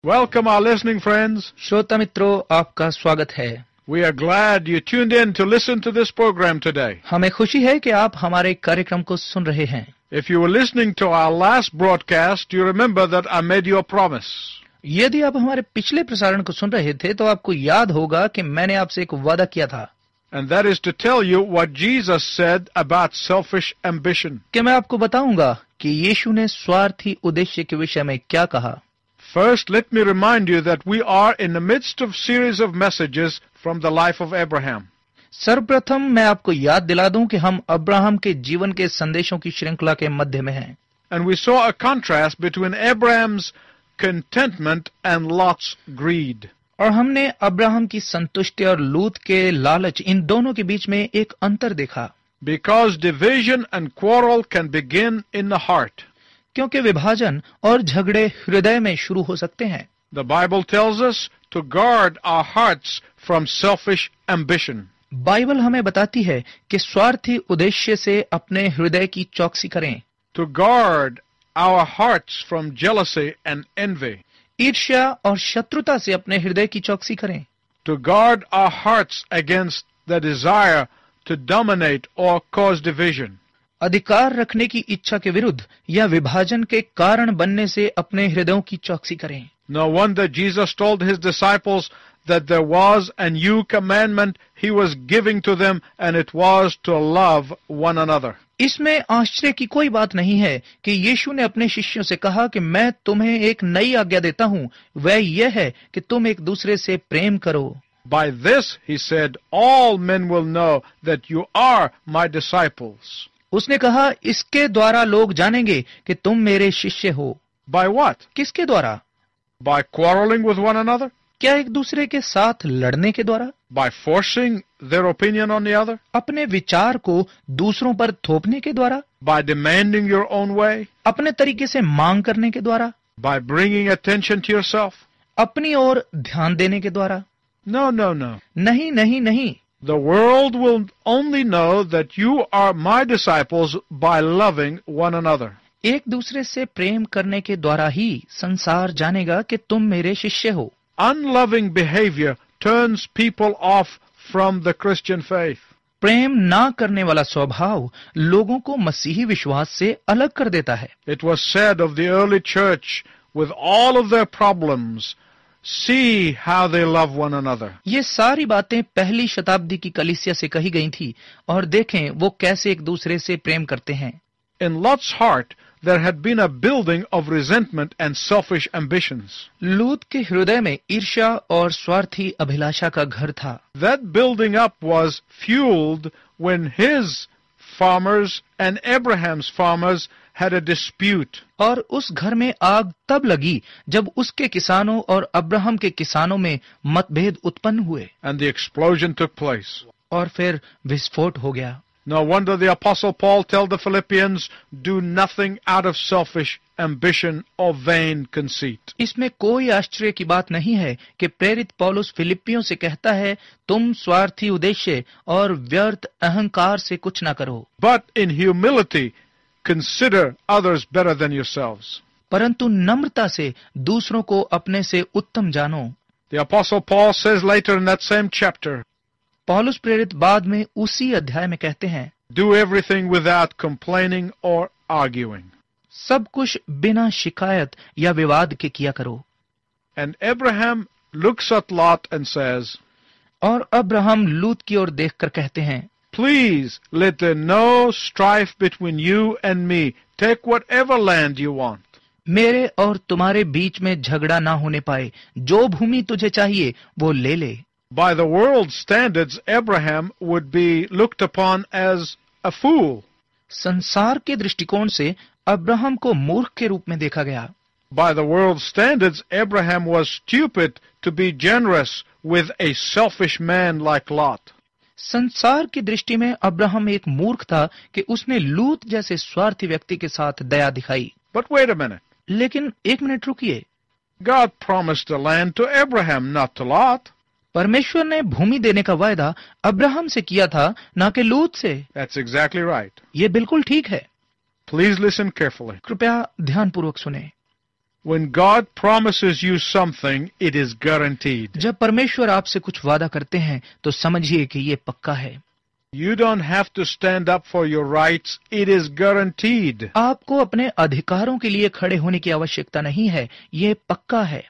Welcome our listening friends. श्रोता मित्रों, आपका स्वागत है। We are glad you tuned in to listen to this program today. हमें खुशी है कि आप हमारे कार्यक्रम को सुन रहे हैं। If you were listening to our last broadcast, you remember that I made you a promise. यदि आप हमारे पिछले प्रसारण को सुन रहे थे तो आपको याद होगा कि मैंने आपसे एक वादा किया था। And that is to tell you what Jesus said about selfish ambition. कि मैं आपको बताऊंगा कि यीशु ने स्वार्थी उद्देश्य के विषय में क्या कहा। First, let me remind you that we are in the midst of series of messages from the life of Abraham. सर्वप्रथम मैं आपको याद दिला दूं कि हम अब्राहम के जीवन के संदेशों की श्रृंखला के मध्य में हैं। And we saw a contrast between Abraham's contentment and Lot's greed. और हमने अब्राहम की संतुष्टि और लूत के लालच, इन दोनों के बीच में एक अंतर देखा। Because division and quarrel can begin in the heart. क्योंकि विभाजन और झगड़े हृदय में शुरू हो सकते हैं। The Bible tells us to guard our hearts from selfish ambition. Bible हमें बताती है कि स्वार्थी उद्देश्य से अपने हृदय की चौकसी करें। To guard our hearts from jealousy and envy. ईर्ष्या और शत्रुता से अपने हृदय की चौकसी करें। To guard our hearts against the desire to dominate or cause division. अधिकार रखने की इच्छा के विरुद्ध या विभाजन के कारण बनने से अपने हृदयों की चौकसी करें। No wonder Jesus told his disciples that there was a new commandment he was giving to them, and it was to love one another. इसमें आश्चर्य की कोई बात नहीं है कि यीशु ने अपने शिष्यों से कहा कि मैं तुम्हें एक नई आज्ञा देता हूँ, वह यह है कि तुम एक दूसरे से प्रेम करो। By this, he said, all men will know that you are my disciples. उसने कहा, इसके द्वारा लोग जानेंगे कि तुम मेरे शिष्य हो। By what? किसके द्वारा? By quarreling with one another? क्या एक दूसरे के साथ लड़ने के द्वारा? By forcing their opinion on the other? अपने विचार को दूसरों पर थोपने के द्वारा? By demanding your own way? अपने तरीके से मांग करने के द्वारा? By bringing attention to yourself? अपनी ओर ध्यान देने के द्वारा? No, no, no. नहीं, नहीं, नहीं। The world will only know that you are my disciples by loving one another. एक दूसरे से प्रेम करने के द्वारा ही संसार जानेगा कि तुम मेरे शिष्य हो। Unloving behavior turns people off from the Christian faith. प्रेम ना करने वाला स्वभाव लोगों को मसीही विश्वास से अलग कर देता है। It was said of the early church, with all of their problems, see how they love one another. ये सारी बातें पहली शताब्दी की कलीसिया से कही गई थी, और देखें वो कैसे एक दूसरे से प्रेम करते हैं। In Lot's heart, there had been a building of resentment and selfish ambitions. लूत के हृदय में ईर्ष्या और स्वार्थी अभिलाषा का घर था। That building up was fueled when his farmers and Abraham's farmers had a dispute. और उस घर में आग तब लगी जब उसके किसानों और अब्राहम के किसानों में मतभेद उत्पन्न हुए। And the explosion took place. और फिर विस्फोट हो गया। No wonder the Apostle Paul told the Philippians, do nothing out of selfish ambition or vain conceit. इसमें कोई आश्चर्य की बात नहीं है कि प्रेरित पौलुस फिलिप्पियों से कहता है, तुम स्वार्थी उद्देश्य और व्यर्थ अहंकार से कुछ ना करो। But in humility, consider others better than yourselves. परंतु नम्रता से दूसरों को अपने से उत्तम जानो। The Apostle Paul says later in that same chapter, पौलुस प्रेरित बाद में उसी अध्याय में कहते हैं, do everything without complaining or arguing. सब कुछ बिना शिकायत या विवाद के किया करो। And Abraham looks at Lot and says, और अब्राहम लूत की ओर देखकर कहते हैं, please let there no strife between you and me. Take whatever land you want. मेरे और तुम्हारे बीच में झगड़ा ना होने पाए, जो भूमि तुझे चाहिए वो ले ले। By the world's standards, Abraham would be looked upon as a fool. संसार के दृष्टिकोण से अब्राहम को मूर्ख के रूप में देखा गया। By the world's standards, Abraham was stupid to be generous with a selfish man like Lot. संसार की दृष्टि में अब्राहम एक मूर्ख था कि उसने लूत जैसे स्वार्थी व्यक्ति के साथ दया दिखाई। But wait a minute. लेकिन एक मिनट रुकिए। God promised the land to Abraham, not to Lot. परमेश्वर ने भूमि देने का वायदा अब्राहम से किया था, ना कि लूत से। That's exactly right. ये बिल्कुल ठीक है। Please listen carefully. कृपया ध्यानपूर्वक सुने। When God promises you something, it is guaranteed. जब परमेश्वर आपसे कुछ वादा करते हैं तो समझिए कि ये पक्का है। You don't have to stand up for your rights. It is guaranteed. आपको अपने अधिकारों के लिए खड़े होने की आवश्यकता नहीं है, ये पक्का है।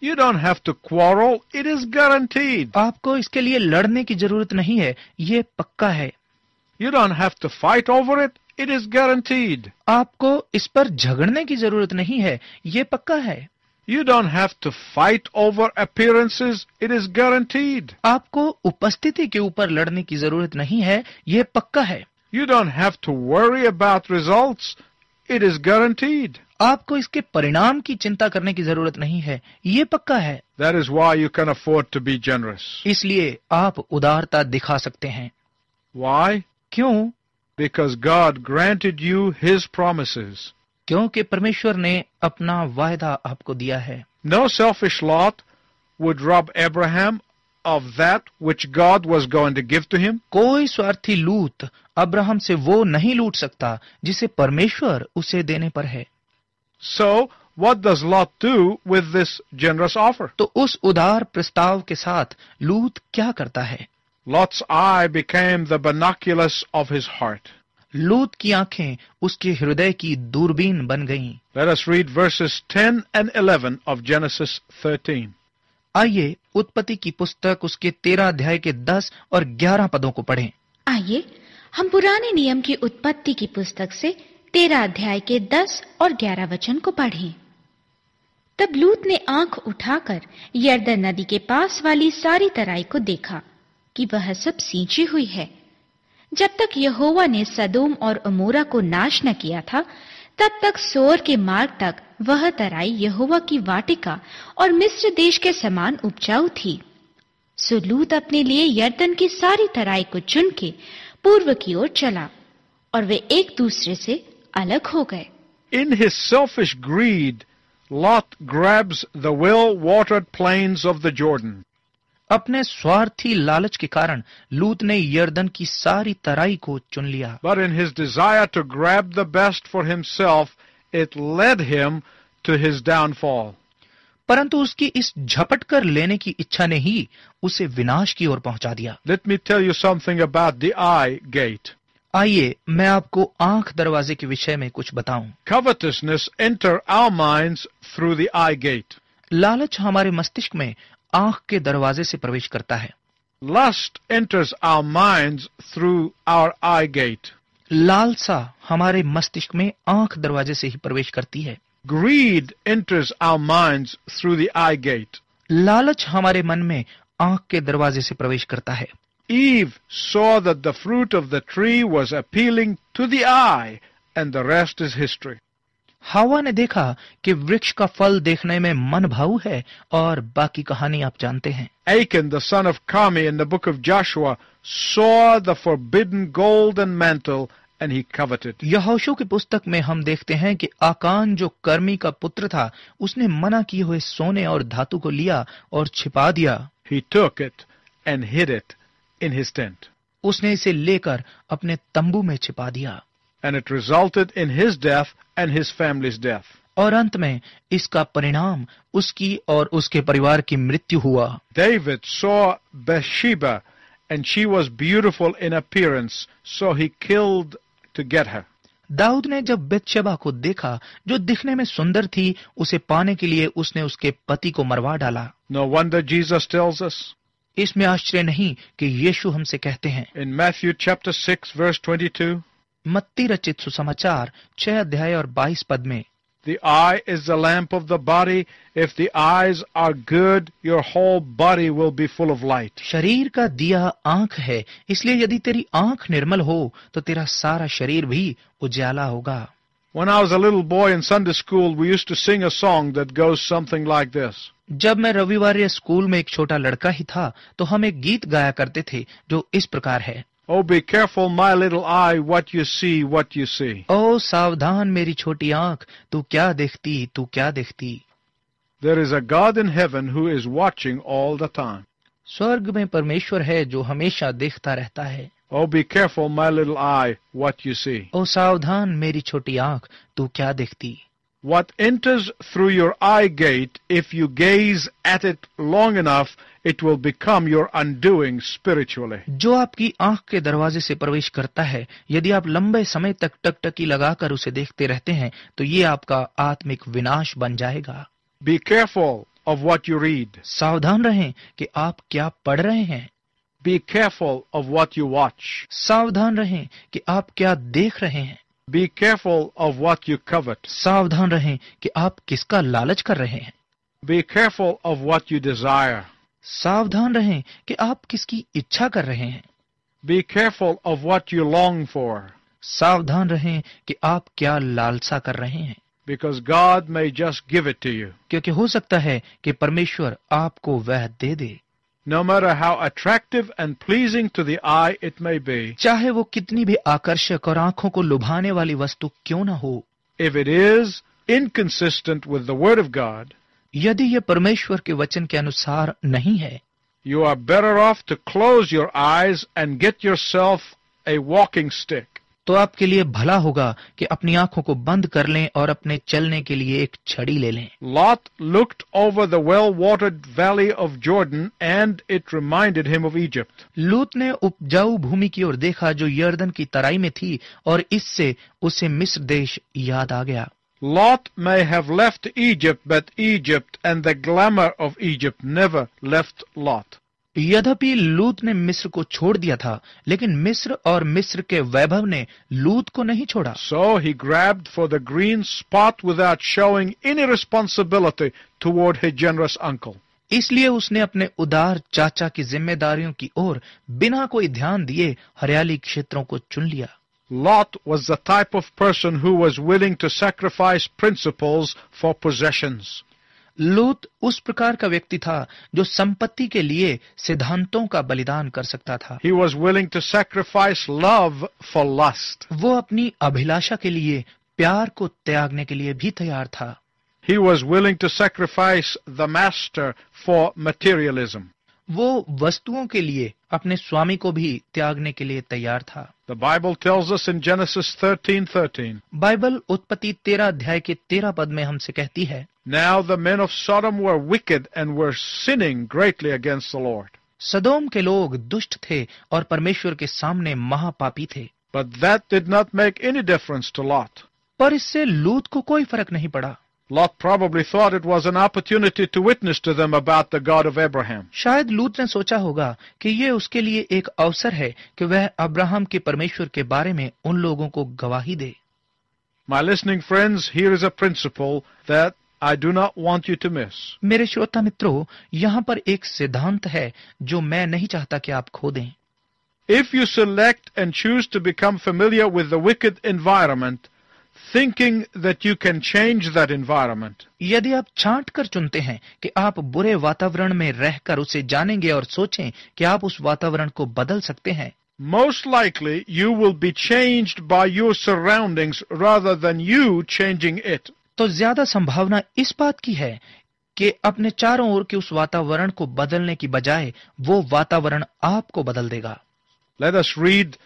You don't have to quarrel. It is guaranteed. आपको इसके लिए लड़ने की जरूरत नहीं है, ये पक्का है। You don't have to fight over it. It is guaranteed. आपको इस पर झगड़ने की जरूरत नहीं है, ये पक्का है। You don't have to fight over appearances. It is guaranteed. आपको उपस्थिति के ऊपर लड़ने की जरूरत नहीं है, ये पक्का है। You don't have to worry about results. It is guaranteed. आपको इसके परिणाम की चिंता करने की जरूरत नहीं है, ये पक्का है। That is why you can afford to be generous. इसलिए आप उदारता दिखा सकते हैं। Why? क्यों? Because God granted you His promises. क्योंकि परमेश्वर ने अपना वायदा आपको दिया है। No selfish Lot would rob Abraham of that which God was going to give to him. कोई स्वार्थी लूत अब्राहम से वो नहीं लूट सकता जिसे परमेश्वर उसे देने पर है। So, what does Lot do with this generous offer? तो उस उदार प्रस्ताव के साथ लूत क्या करता है? Lot's eye became the binoculars of his heart. लूत की आंखें उसके हृदय की दूरबीन बन गईं। Let us read verses 10 and 11 of Genesis 13. आइए उत्पत्ति की पुस्तक उसके 13 अध्याय के 10 और 11 पदों को पढ़ें। आइए हम पुराने नियम की उत्पत्ति की पुस्तक से 13 अध्याय के 10 और 11 वचन को पढ़ें। तब लूत ने आंख उठाकर यरदन नदी के पास वाली सारी तराई को देखा कि वह सब सींची हुई है। जब तक यहोवा ने सदोम और अमोरा को नाश न किया था, तब तक सोर के मार्ग तक वह तराई यहोवा की वाटिका और मिस्र देश के समान उपजाऊ थी। सो लूत अपने लिए यरदन की सारी तराई को चुन के पूर्व की ओर चला और वे एक दूसरे से अलग हो गए। In his selfish greed, Lot grabs the well-watered plains of the Jordan. अपने स्वार्थी लालच के कारण लूत ने यरदन की सारी तराई को चुन लिया। But in his desire to grab the best for himself, it led him to his downfall. परंतु उसकी इस झपट कर लेने की इच्छा ने ही उसे विनाश की ओर पहुंचा दिया। Let me tell you something about the eye gate. आइए मैं आपको आंख दरवाजे के विषय में कुछ बताऊं। Covetousness enter our minds through the eye gate. लालच हमारे मस्तिष्क में आंख के दरवाजे से प्रवेश करता है। Lust enters our minds through our eye gate. लालसा हमारे मस्तिष्क में आंख दरवाजे से ही प्रवेश करती है। Greed enters our minds through the eye gate. लालच हमारे मन में आंख के दरवाजे से प्रवेश करता है। Eve saw that the fruit of the tree was appealing to the eye, and the rest is history. हवा ने देखा कि वृक्ष का फल देखने में मन भाऊ है और बाकी कहानी आप जानते हैं। Achan, the son of Carmi, in the book of Joshua, saw the forbidden golden mantle and he coveted. यहोशू की पुस्तक में हम देखते हैं कि आकान जो कर्मी का पुत्र था, उसने मना किए हुए सोने और धातु को लिया और छिपा दिया। He took it and hid it in his tent. उसने इसे लेकर अपने तंबू में छिपा दिया। And it resulted in his death and his family's death. और अंत में इसका परिणाम उसकी और उसके परिवार की मृत्यु हुआ। David saw Bathsheba and she was beautiful in appearance, so he killed to get her. Dawood ने जब बेतशेबा को देखा जो दिखने में सुंदर थी, उसे पाने के लिए उसने उसके पति को मरवा डाला। No wonder Jesus tells us इसमें आश्चर्य नहीं कि यीशु हमसे कहते हैं in Matthew chapter 6 verse 22, मत्ती रचित सुसमाचार 6 अध्याय और 22 पद में, the eye is the lamp of the body. If the eyes are good, your whole body will be full of light. शरीर का दिया आंख है, इसलिए यदि तेरी आंख निर्मल हो तो तेरा सारा शरीर भी उजाला होगा। When I was a little boy in Sunday school, we used to sing a song that goes something like this. जब मैं रविवार स्कूल में एक छोटा लड़का ही था तो हम एक गीत गाया करते थे जो इस प्रकार है। Oh, be careful, my little eye, what you see, what you see. ओ सावधान मेरी छोटी आंख, तू क्या देखती, तू क्या देखती। There is a God in heaven who is watching all the time. स्वर्ग में परमेश्वर है जो हमेशा देखता रहता है। Oh, be careful, my little eye, what you see. ओ सावधान मेरी छोटी आंख, तू क्या देखती। What enters through your eye gate, if you gaze at it long enough, it will become your undoing spiritually. जो आपकी आंख के दरवाजे से प्रवेश करता है, यदि आप लंबे समय तक टकटकी लगाकर उसे देखते रहते हैं, तो ये आपका आत्मिक विनाश बन जाएगा। Be careful of what you read. सावधान रहें कि आप क्या पढ़ रहे हैं। Be careful of what you watch. सावधान रहें कि आप क्या देख रहे हैं। Be careful of what you covet. सावधान रहें कि आप किसका लालच कर रहे हैं। Be careful of what you desire. सावधान रहें कि आप किसकी इच्छा कर रहे हैं। Be careful of what you long for, सावधान रहें कि आप क्या लालसा कर रहे हैं, because God may just give it to you. क्योंकि हो सकता है कि परमेश्वर आपको वह दे दे। No matter how attractive and pleasing to the eye it may be, चाहे वो कितनी भी आकर्षक और आंखों को लुभाने वाली वस्तु क्यों न हो, if it is inconsistent with the Word of God, यदि ये परमेश्वर के वचन के अनुसार नहीं है, you are better off to close your eyes and get yourself a walking stick. तो आपके लिए भला होगा कि अपनी आंखों को बंद कर लें और अपने चलने के लिए एक छड़ी ले लें। Lot looked over the well-watered valley of Jordan and it reminded him of Egypt. लूत ने उपजाऊ भूमि की ओर देखा जो यर्दन की तराई में थी और इससे उसे मिस्र देश याद आ गया। Lot may have left Egypt, but Egypt and the glamour of Egypt never left Lot. यद्यपि लूत ने मिस्र को छोड़ दिया था, लेकिन मिस्र और मिस्र के वैभव ने लूत को नहीं छोड़ा। So he grabbed for the green spot without showing any responsibility toward his generous uncle. इसलिए उसने अपने उदार चाचा की जिम्मेदारियों की ओर बिना कोई ध्यान दिए हरियाली क्षेत्रों को चुन लिया। Lot was the type of person who was willing to sacrifice principles for possessions. लूत उस प्रकार का व्यक्ति था जो संपत्ति के लिए सिद्धांतों का बलिदान कर सकता था। He was willing to sacrifice love for lust. वो अपनी अभिलाषा के लिए प्यार को त्यागने के लिए भी तैयार था। He was willing to sacrifice the master for materialism. वो वस्तुओं के लिए अपने स्वामी को भी त्यागने के लिए तैयार था। The Bible tells us in Genesis 13:13. Bible उत्पत्ति 13 अध्याय के 13 पद में हमसे कहती है, Now the men of Sodom were wicked and were sinning greatly against the Lord. सदोम के लोग दुष्ट थे और परमेश्वर के सामने महापापी थे। But that did not make any difference to Lot. पर इससे लूत को कोई फर्क नहीं पड़ा। Lot probably thought it was an opportunity to witness to them about the God of Abraham. शायद लूत ने सोचा होगा कि ये उसके लिए एक अवसर है कि वह अब्राहम के परमेश्वर के बारे में उन लोगों को गवाही दे। My listening friends, here is a principle that I do not want you to miss. मेरे श्रोता मित्रों, यहाँ पर एक सिद्धांत है जो मैं नहीं चाहता कि आप खो दें। If you select and choose to become familiar with the wicked environment, thinking that you can change that environment, यदि आप छांट कर चुनते हैं कि आप बुरे वातावरण में रहकर उसे जानेंगे और सोचें कि आप उस वातावरण को बदल सकते हैं, most likely you will be changed by your surroundings rather than you changing it. तो ज्यादा संभावना इस बात की है कि अपने चारों ओर के उस वातावरण को बदलने की बजाय वो वातावरण आपको बदल देगा। Let us read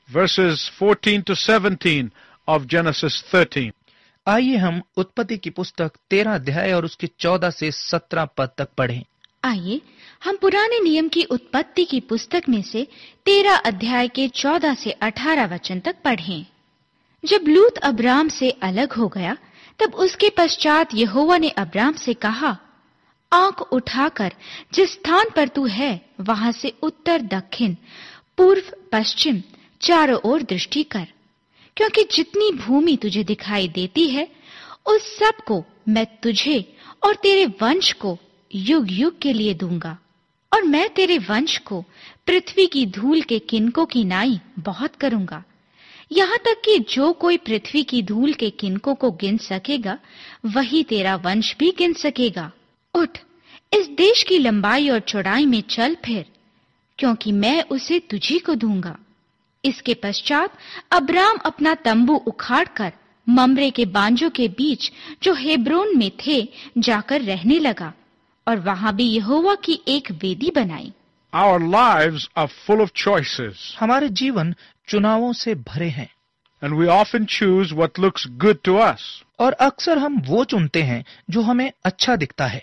verses 14 to 17 of Genesis 13. आइए हम उत्पत्ति की पुस्तक 13 अध्याय और उसके 14 से 17 पद तक पढ़ें। आइए हम पुराने नियम की उत्पत्ति की पुस्तक में से 13 अध्याय के 14 से 18 वचन तक पढ़ें। जब लूत अब्राम से अलग हो गया, तब उसके पश्चात यहोवा ने अब्राम से कहा, आंख उठाकर जिस स्थान पर तू है वहां से उत्तर दक्षिण पूर्व पश्चिम चारों ओर दृष्टि कर, क्योंकि जितनी भूमि तुझे दिखाई देती है उस सब को मैं तुझे और तेरे वंश को युग युग के लिए दूंगा, और मैं तेरे वंश को पृथ्वी की धूल के किनकों की नाई बहुत करूंगा, यहाँ तक कि जो कोई पृथ्वी की धूल के किनकों को गिन सकेगा वही तेरा वंश भी गिन सकेगा। उठ, इस देश की लंबाई और चौड़ाई में चल फिर, क्योंकि मैं उसे तुझी को दूंगा। इसके पश्चात अब्राम अपना तंबू उखाड़कर मम्रे के बांजों के बीच जो हेब्रोन में थे जाकर रहने लगा, और वहां भी यहोवा की एक वेदी बनाई। Our lives are full of choices. हमारे जीवन चुनावों से भरे हैं। And we often choose what looks good to us. और अक्सर हम वो चुनते हैं जो हमें अच्छा दिखता है।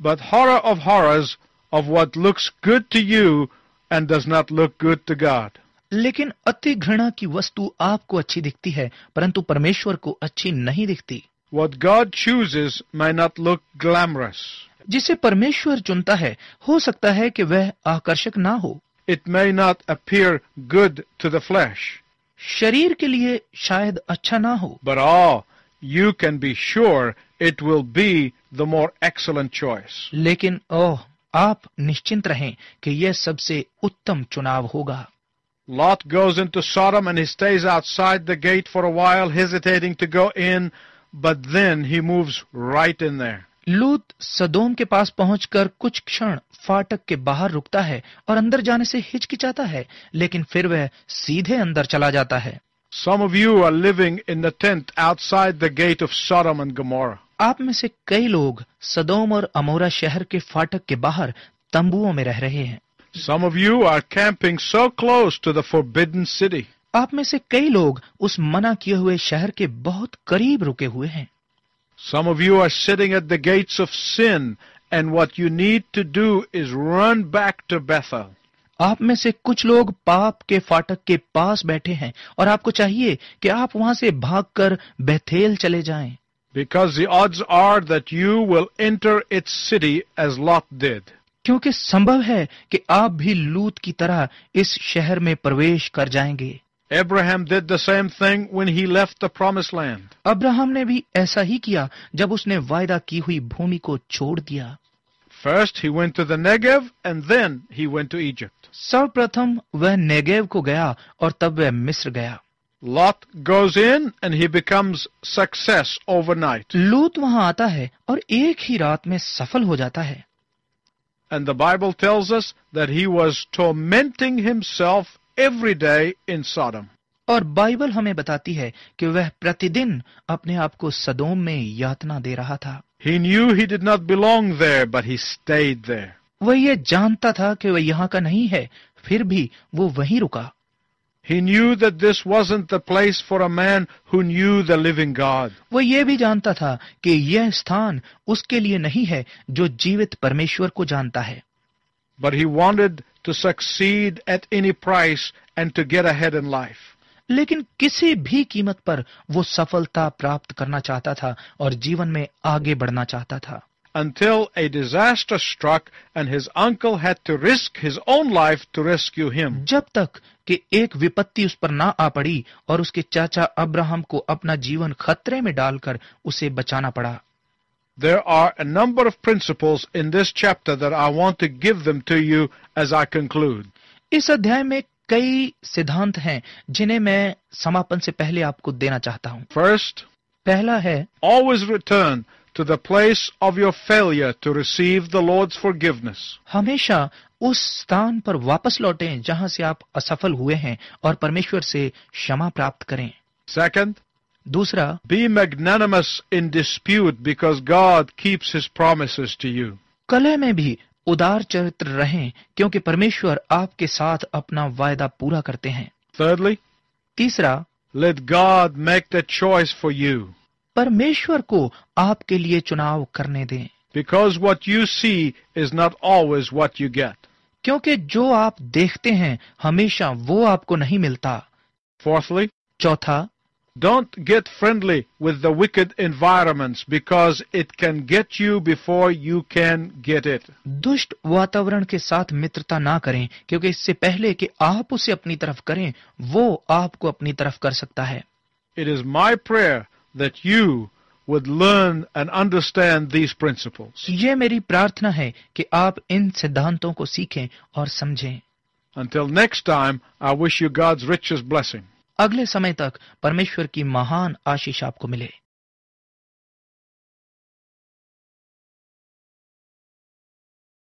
But horror of horrors of what looks good to you and does not look good to God. लेकिन अति घृणा की वस्तु आपको अच्छी दिखती है, परंतु परमेश्वर को अच्छी नहीं दिखती। What God chooses may not look glamorous. जिसे परमेश्वर चुनता है, हो सकता है कि वह आकर्षक ना हो। It may not appear good to the flesh. शरीर के लिए शायद अच्छा ना हो, But you can be sure it will be the more excellent choice. लेकिन आप निश्चिंत रहें कि यह सबसे उत्तम चुनाव होगा। Lot goes into Sodom and he stays outside the gate for a while, hesitating to go in, but then he moves right in there. लूत सदोम के पास पहुंचकर कुछ क्षण फाटक के बाहर रुकता है और अंदर जाने से हिचकिचाता है, लेकिन फिर वह सीधे अंदर चला जाता है। Some of you are living in the tent outside the gate of Sodom and Gomorrah. आप में से कई लोग सदोम और अमोरा शहर के फाटक के बाहर तंबुओं में रह रहे हैं। Some of you are camping so close to the forbidden city. आप में से कई लोग उस मना किए हुए शहर के बहुत करीब रुके हुए हैं। Some of you are sitting at the gates of sin, and what you need to do is run back to Bethel. आप में से कुछ लोग पाप के फाटक के पास बैठे हैं और आपको चाहिए कि आप वहां से भागकर बेथेल चले जाएं। Because the odds are that you will enter its city as Lot did. क्योंकि संभव है कि आप भी लूत की तरह इस शहर में प्रवेश कर जाएंगे। Abraham did the same thing when he left the promised land. Abraham ने भी ऐसा ही किया जब उसने वायदा की हुई भूमि को छोड़ दिया। First he went to the Negev and then he went to Egypt. सर्वप्रथम वह नेगेव को गया और तब वह मिस्र गया। Lot goes in and he becomes success overnight. लूत वहां आता है और एक ही रात में सफल हो जाता है। And the Bible tells us that he was tormenting himself every day in Sodom. और बाइबल हमें बताती है कि वह प्रतिदिन अपने आप को सदोम में यातना दे रहा था। He knew he did not belong there, but he stayed there. वह ये जानता था कि वह यहाँ का नहीं है, फिर भी वो वहीं रुका। He knew that this wasn't the place for a man who knew the living God. वह ये भी जानता था कि यह स्थान उसके लिए नहीं है जो जीवित परमेश्वर को जानता है। But he wanted to succeed at any price and to get ahead in life. लेकिन किसी भी कीमत पर वो सफलता प्राप्त करना चाहता था और जीवन में आगे बढ़ना चाहता था। Until a disaster struck and his uncle had to risk his own life to rescue him. जब तक कि एक विपत्ति उस पर ना आ पड़ी और उसके चाचा अब्राहम को अपना जीवन खतरे में डालकर उसे बचाना पड़ा। There are a number of principles in this chapter that I want to give them to you as I conclude. इस अध्याय में कई सिद्धांत हैं जिन्हें मैं समापन से पहले आपको देना चाहता हूँ। First, पहला है, always return to the place of your failure to receive the Lord's forgiveness. हमेशा उस स्थान पर वापस लौटें जहां से आप असफल हुए हैं और परमेश्वर से क्षमा प्राप्त करें। Second, दूसरा, be magnanimous in dispute because God keeps his promises to you. कलह में भी उदार चरित्र रहें क्योंकि परमेश्वर आपके साथ अपना वायदा पूरा करते हैं। Thirdly, तीसरा, let God make the choice for you. परमेश्वर को आपके लिए चुनाव करने दें, Because what you see is not always what you get. क्योंकि जो आप देखते हैं हमेशा वो आपको नहीं मिलता। Fourthly, चौथा, don't get friendly with the wicked environments because it can get you before you can get it. दुष्ट वातावरण के साथ मित्रता ना करें क्योंकि इससे पहले कि आप उसे अपनी तरफ करें वो आपको अपनी तरफ कर सकता है। It is my prayer that you would learn and understand these principles. ये मेरी प्रार्थना है कि आप इन सिद्धांतों को सीखें और समझें। Until next time, I wish you God's richest blessing. अगले समय तक परमेश्वर की महान आशीष आपको मिले।